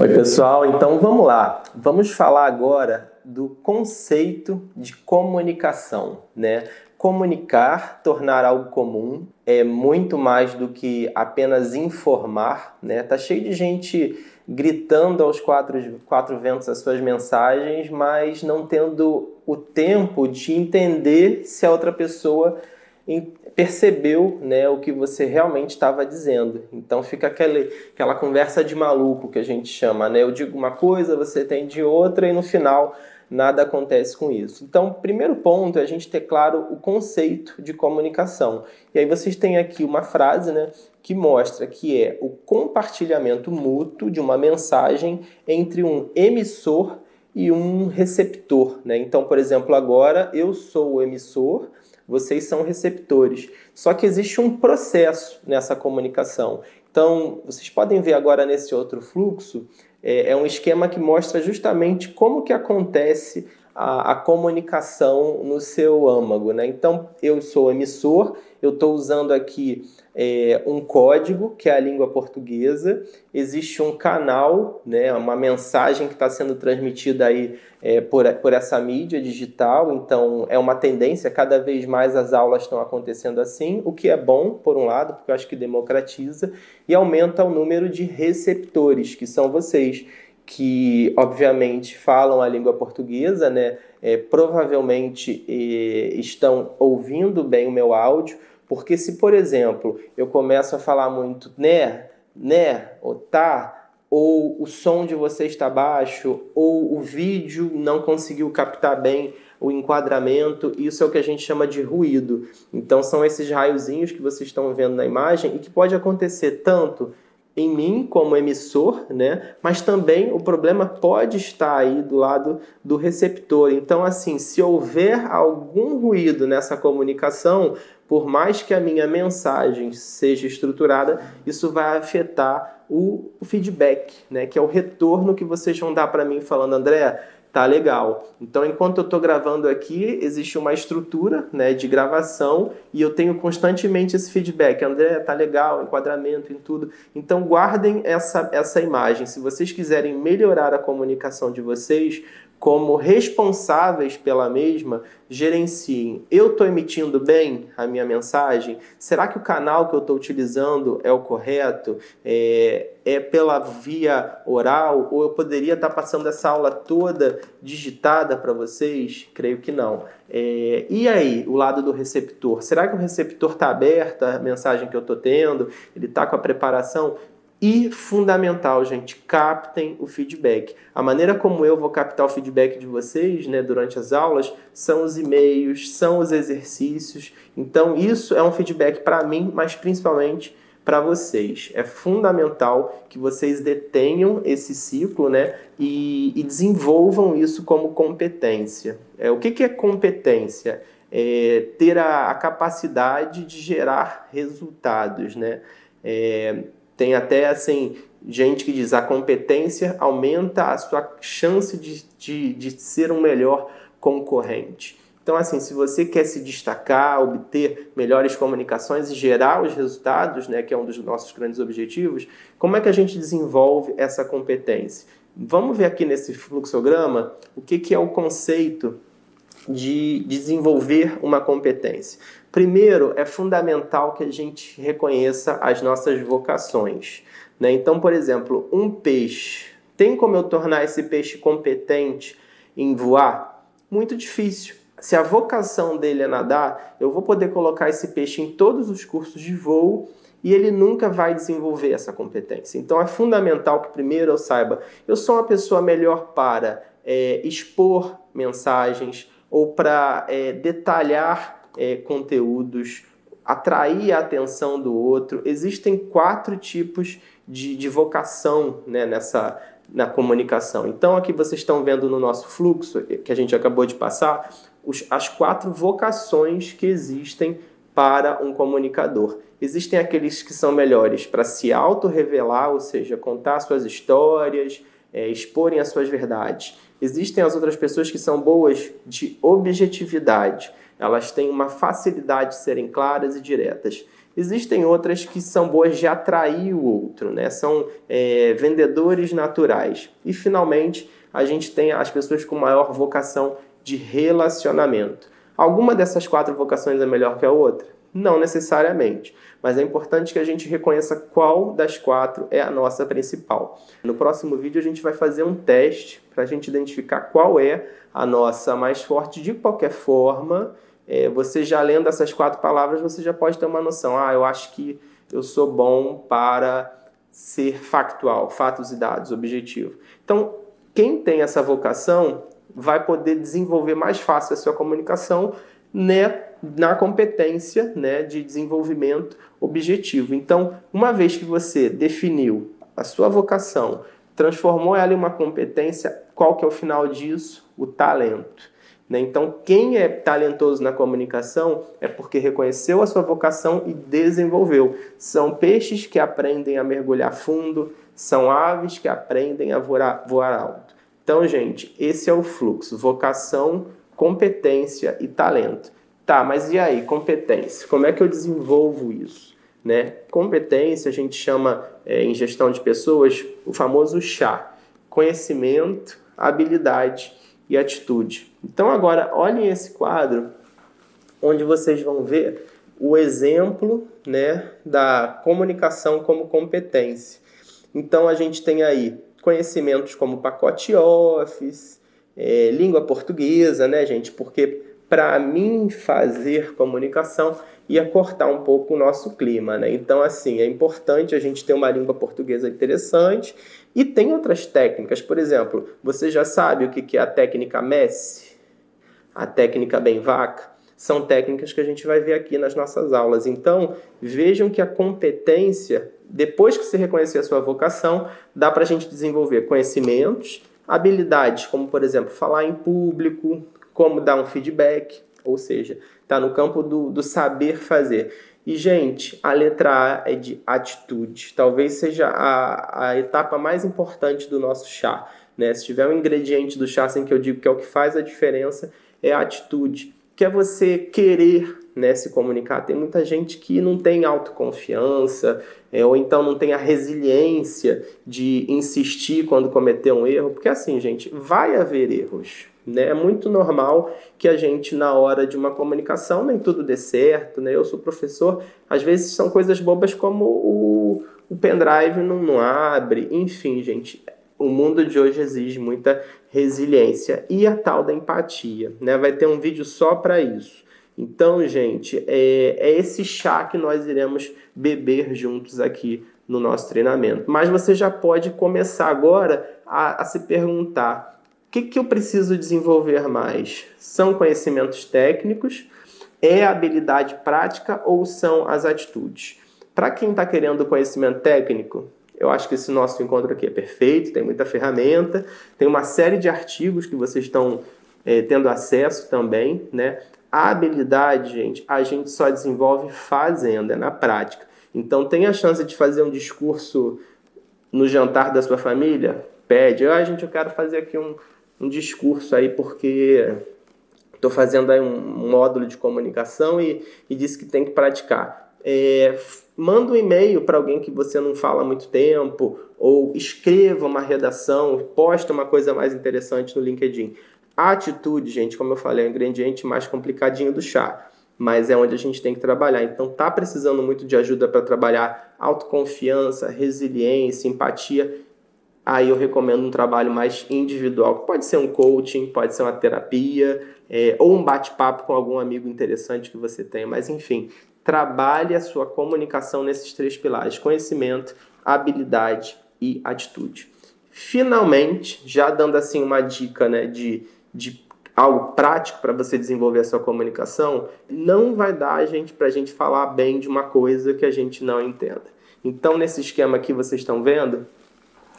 Oi, pessoal. Então vamos lá. Vamos falar agora do conceito de comunicação, né? Comunicar, tornar algo comum, é muito mais do que apenas informar, né? Tá cheio de gente gritando aos quatro ventos as suas mensagens, mas não tendo o tempo de entender se a outra pessoa percebeu, né, o que você realmente estava dizendo. Então fica aquela conversa de maluco que a gente chama, né? Eu digo uma coisa, você entende outra e no final nada acontece com isso. Então, primeiro ponto é a gente ter claro o conceito de comunicação. E aí vocês têm aqui uma frase, né, que mostra que é o compartilhamento mútuo de uma mensagem entre um emissor e um receptor, né? Então, por exemplo, agora eu sou o emissor, vocês são receptores. Só que existe um processo nessa comunicação. Então, vocês podem ver agora nesse outro fluxo, é um esquema que mostra justamente como que acontece a comunicação no seu âmago, né? Então, eu sou emissor, eu estou usando aqui um código, que é a língua portuguesa, existe um canal, né, uma mensagem que está sendo transmitida aí por essa mídia digital, então é uma tendência, cada vez mais as aulas estão acontecendo assim, o que é bom, por um lado, porque eu acho que democratiza, e aumenta o número de receptores, que são vocês, que obviamente falam a língua portuguesa, né? Provavelmente estão ouvindo bem o meu áudio, porque se, por exemplo, eu começo a falar muito né, ou tá, ou o som de você está baixo, ou o vídeo não conseguiu captar bem o enquadramento, isso é o que a gente chama de ruído. Então são esses raiozinhos que vocês estão vendo na imagem e que pode acontecer tanto em mim como emissor, né? Mas também o problema pode estar aí do lado do receptor. Então, assim, se houver algum ruído nessa comunicação, por mais que a minha mensagem seja estruturada, isso vai afetar o feedback, né? Que é o retorno que vocês vão dar para mim falando, André, tá legal. Então, enquanto eu estou gravando aqui, existe uma estrutura, né, de gravação e eu tenho constantemente esse feedback. André, tá legal, enquadramento em tudo. Então, guardem essa imagem. Se vocês quiserem melhorar a comunicação de vocês, como responsáveis pela mesma, gerenciem. Eu estou emitindo bem a minha mensagem? Será que o canal que eu estou utilizando é o correto? É pela via oral? Ou eu poderia estar passando essa aula toda digitada para vocês? Creio que não. E aí, o lado do receptor? Será que o receptor está aberto à mensagem que eu estou tendo? Ele está com a preparação? E fundamental, gente, captem o feedback. A maneira como eu vou captar o feedback de vocês, né, durante as aulas, são os e-mails, são os exercícios. Então, isso é um feedback para mim, mas principalmente para vocês. É fundamental que vocês detenham esse ciclo, né, e desenvolvam isso como competência. O que é competência? Ter a capacidade de gerar resultados, né? Tem até, assim, gente que diz a competência aumenta a sua chance de ser um melhor concorrente. Então, assim, se você quer se destacar, obter melhores comunicações e gerar os resultados, né, que é um dos nossos grandes objetivos, como é que a gente desenvolve essa competência? Vamos ver aqui nesse fluxograma o que é o conceito de desenvolver uma competência. Primeiro, é fundamental que a gente reconheça as nossas vocações, né? Então, por exemplo, um peixe. Tem como eu tornar esse peixe competente em voar? Muito difícil. Se a vocação dele é nadar, eu vou poder colocar esse peixe em todos os cursos de voo e ele nunca vai desenvolver essa competência. Então, é fundamental que primeiro eu saiba, eu sou uma pessoa melhor para expor mensagens, ou para detalhar conteúdos, atrair a atenção do outro. Existem 4 tipos de vocação, né, na comunicação. Então, aqui vocês estão vendo no nosso fluxo, que a gente acabou de passar, as 4 vocações que existem para um comunicador. Existem aqueles que são melhores para se autorrevelar, ou seja, contar suas histórias, exporem as suas verdades. Existem as outras pessoas que são boas de objetividade. Elas têm uma facilidade de serem claras e diretas. Existem outras que são boas de atrair o outro, né? São vendedores naturais. E, finalmente, a gente tem as pessoas com maior vocação de relacionamento. Alguma dessas 4 vocações é melhor que a outra? Não necessariamente, mas é importante que a gente reconheça qual das 4 é a nossa principal. No próximo vídeo a gente vai fazer um teste para a gente identificar qual é a nossa mais forte. De qualquer forma, você já lendo essas 4 palavras, você já pode ter uma noção. Eu acho que eu sou bom para ser factual, fatos e dados, objetivo. Então, quem tem essa vocação vai poder desenvolver mais fácil a sua comunicação, né, na competência, né, de desenvolvimento objetivo. Então, uma vez que você definiu a sua vocação, transformou ela em uma competência, qual que é o final disso? O talento. Né? Então, quem é talentoso na comunicação é porque reconheceu a sua vocação e desenvolveu. São peixes que aprendem a mergulhar fundo, são aves que aprendem a voar alto. Então, gente, esse é o fluxo: vocação, competência e talento. Tá, mas e aí, competência? Como é que eu desenvolvo isso? Né? Competência a gente chama, em gestão de pessoas, o famoso chá: conhecimento, habilidade e atitude. Então, agora, olhem esse quadro, onde vocês vão ver o exemplo, né, da comunicação como competência. Então, a gente tem aí conhecimentos como pacote Office, língua portuguesa, né, gente? Porque para mim fazer comunicação ia cortar um pouco o nosso clima, né? Então, assim, é importante a gente ter uma língua portuguesa interessante. E tem outras técnicas. Por exemplo, você já sabe o que é a técnica Messi? A técnica bem-vaca? São técnicas que a gente vai ver aqui nas nossas aulas. Então, vejam que a competência, depois que você reconhecer a sua vocação, dá para a gente desenvolver conhecimentos, habilidades, como, por exemplo, falar em público, como dar um feedback, ou seja, está no campo do saber fazer. E, gente, a letra A é de atitude. Talvez seja a etapa mais importante do nosso chá, né? Se tiver um ingrediente do chá, assim, que eu digo que é o que faz a diferença, é a atitude, que é você querer, né, se comunicar. Tem muita gente que não tem autoconfiança, ou então não tem a resiliência de insistir quando cometer um erro, porque assim, gente, vai haver erros, né? É muito normal que a gente, na hora de uma comunicação, nem tudo dê certo, né? Eu sou professor, às vezes são coisas bobas como o pendrive não abre, enfim, gente. O mundo de hoje exige muita resiliência e a tal da empatia, né? Vai ter um vídeo só para isso. Então, gente, é esse chá que nós iremos beber juntos aqui no nosso treinamento. Mas você já pode começar agora a se perguntar: o que eu preciso desenvolver mais? São conhecimentos técnicos? É habilidade prática ou são as atitudes? Para quem está querendo conhecimento técnico, eu acho que esse nosso encontro aqui é perfeito, tem muita ferramenta, tem uma série de artigos que vocês estão tendo acesso também, né? A habilidade, gente, a gente só desenvolve fazendo, é na prática. Então, tem a chance de fazer um discurso no jantar da sua família? Pede: gente, eu quero fazer aqui um discurso aí porque estou fazendo aí um módulo de comunicação e disse que tem que praticar. Manda um e-mail para alguém que você não fala há muito tempo, ou escreva uma redação, posta uma coisa mais interessante no LinkedIn. A atitude, gente, como eu falei, é o ingrediente mais complicadinho do chá, mas é onde a gente tem que trabalhar. Então, tá precisando muito de ajuda para trabalhar autoconfiança, resiliência, empatia. Aí eu recomendo um trabalho mais individual, que pode ser um coaching, pode ser uma terapia, ou um bate-papo com algum amigo interessante que você tenha, mas enfim, trabalhe a sua comunicação nesses 3 pilares: conhecimento, habilidade e atitude. Finalmente, já dando assim uma dica, né, de algo prático para você desenvolver a sua comunicação, não vai dar para a gente falar bem de uma coisa que a gente não entenda. Então, nesse esquema aqui, vocês estão vendo,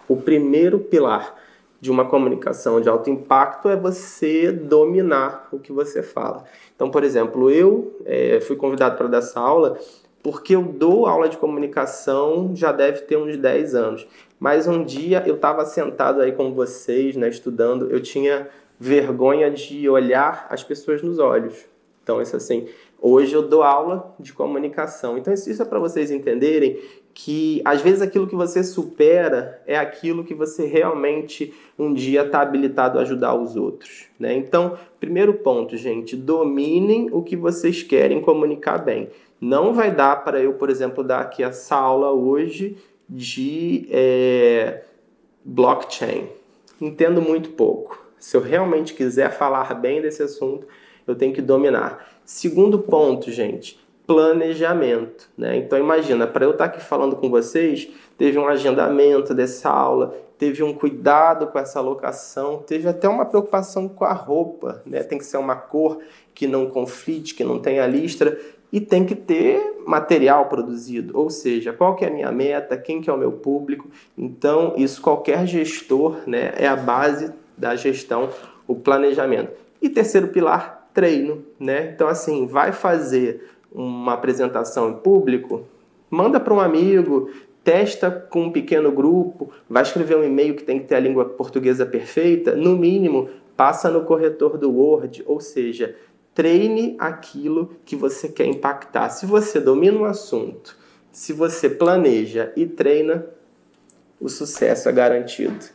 o primeiro pilar de uma comunicação de alto impacto é você dominar o que você fala. Então, por exemplo, eu fui convidado para dar essa aula porque eu dou aula de comunicação já deve ter uns 10 anos. Mas um dia eu estava sentado aí com vocês, né, estudando, eu tinha vergonha de olhar as pessoas nos olhos. Então, isso assim, Hoje eu dou aula de comunicação. Então isso é para vocês entenderem que às vezes aquilo que você supera é aquilo que você realmente um dia está habilitado a ajudar os outros, né? Então, primeiro ponto, gente, dominem o que vocês querem comunicar bem. Não vai dar para eu, por exemplo, dar aqui essa aula hoje de blockchain. Entendo muito pouco. Se eu realmente quiser falar bem desse assunto, eu tenho que dominar. Segundo ponto, gente, planejamento, né? Então imagina, para eu estar aqui falando com vocês, teve um agendamento dessa aula, teve um cuidado com essa alocação, teve até uma preocupação com a roupa, né? Tem que ser uma cor que não conflite, que não tenha listra, e tem que ter material produzido, ou seja, qual que é a minha meta, quem que é o meu público. Então isso qualquer gestor, né, é a base da gestão, o planejamento. E terceiro pilar, treino, né? Então assim, vai fazer uma apresentação em público, manda para um amigo, testa com um pequeno grupo, vai escrever um e-mail que tem que ter a língua portuguesa perfeita, no mínimo, passa no corretor do Word, ou seja, treine aquilo que você quer impactar. Se você domina um assunto, se você planeja e treina, o sucesso é garantido.